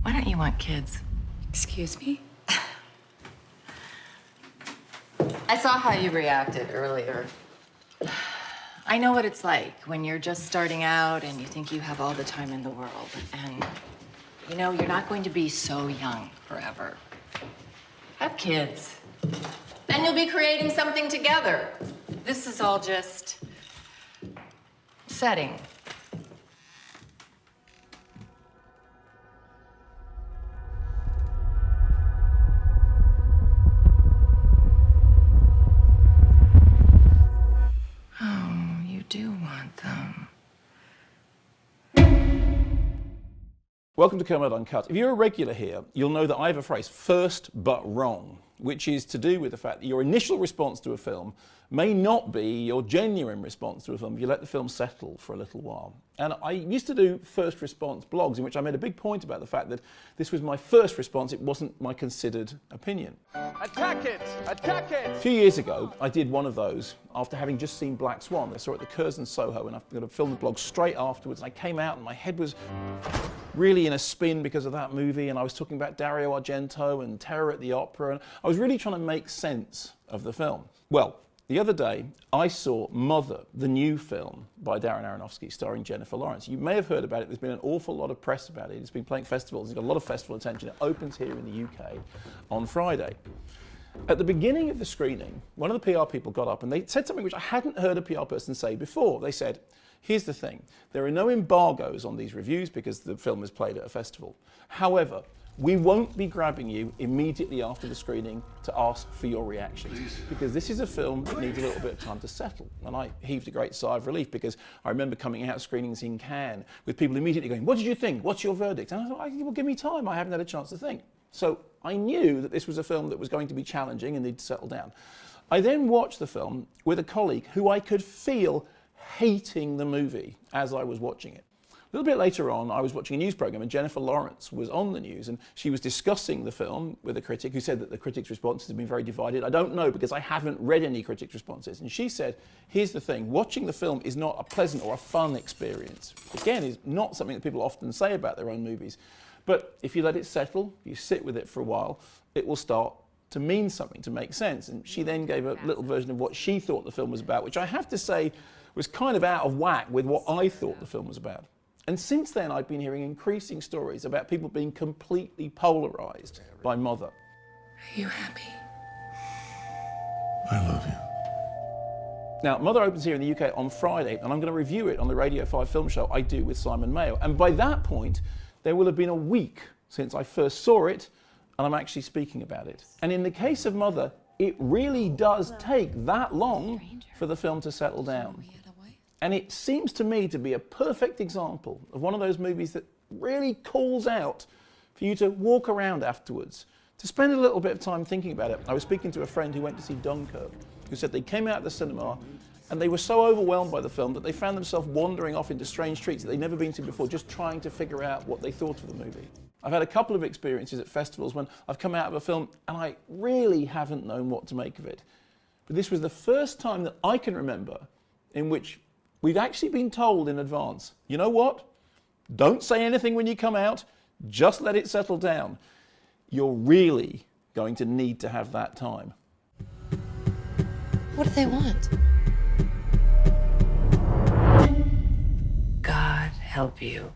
Why don't you want kids? Excuse me? I saw how you reacted earlier. I know what it's like when you're just starting out and you think you have all the time in the world. And, you know, you're not going to be so young forever. Have kids. Then you'll be creating something together. This is all just setting. Do want them. Welcome to Kermode Uncut. If you're a regular here, you'll know that I have a phrase, first but wrong, which is to do with the fact that your initial response to a film may not be your genuine response to a film if you let the film settle for a little while. And I used to do first response blogs in which I made a big point about the fact that this was my first response, it wasn't my considered opinion. Attack it! Attack it! A few years ago, I did one of those after having just seen Black Swan. I saw it at the Curzon Soho, and I filmed the blog straight afterwards. And I came out and my head was really in a spin because of that movie, and I was talking about Dario Argento and Terror at the Opera, and I was really trying to make sense of the film. Well, the other day, I saw Mother, the new film by Darren Aronofsky, starring Jennifer Lawrence. You may have heard about it. There's been an awful lot of press about it. It's been playing festivals. It's got a lot of festival attention. It opens here in the UK on Friday. At the beginning of the screening, one of the PR people got up and they said something which I hadn't heard a PR person say before. They said, here's the thing. There are no embargoes on these reviews because the film is played at a festival. However, we won't be grabbing you immediately after the screening to ask for your reactions, because this is a film that needs a little bit of time to settle. And I heaved a great sigh of relief, because I remember coming out of screenings in Cannes with people immediately going, what did you think? What's your verdict? And I thought, well, give me time. I haven't had a chance to think. So I knew that this was a film that was going to be challenging and need to settle down. I then watched the film with a colleague who I could feel hating the movie as I was watching it. A little bit later on, I was watching a news program and Jennifer Lawrence was on the news and she was discussing the film with a critic who said that the critics' responses have been very divided. I don't know because I haven't read any critics' responses. And she said, here's the thing, watching the film is not a pleasant or a fun experience. Again, is not something that people often say about their own movies. But if you let it settle, you sit with it for a while, it will start to mean something, to make sense. And she then gave a little version of what she thought the film was about, which I have to say was kind of out of whack with what I thought the film was about. And since then, I've been hearing increasing stories about people being completely polarised by Mother. Are you happy? I love you. Now, Mother opens here in the UK on Friday, and I'm going to review it on the Radio 5 film show I do with Simon Mayo. And by that point, there will have been a week since I first saw it, and I'm actually speaking about it. And in the case of Mother, it really does take that long for the film to settle down. And it seems to me to be a perfect example of one of those movies that really calls out for you to walk around afterwards, to spend a little bit of time thinking about it. I was speaking to a friend who went to see Dunkirk, who said they came out of the cinema and they were so overwhelmed by the film that they found themselves wandering off into strange streets that they'd never been to before, just trying to figure out what they thought of the movie. I've had a couple of experiences at festivals when I've come out of a film and I really haven't known what to make of it. But this was the first time that I can remember in which we've actually been told in advance, you know what? Don't say anything when you come out, just let it settle down. You're really going to need to have that time. What do they want? God help you.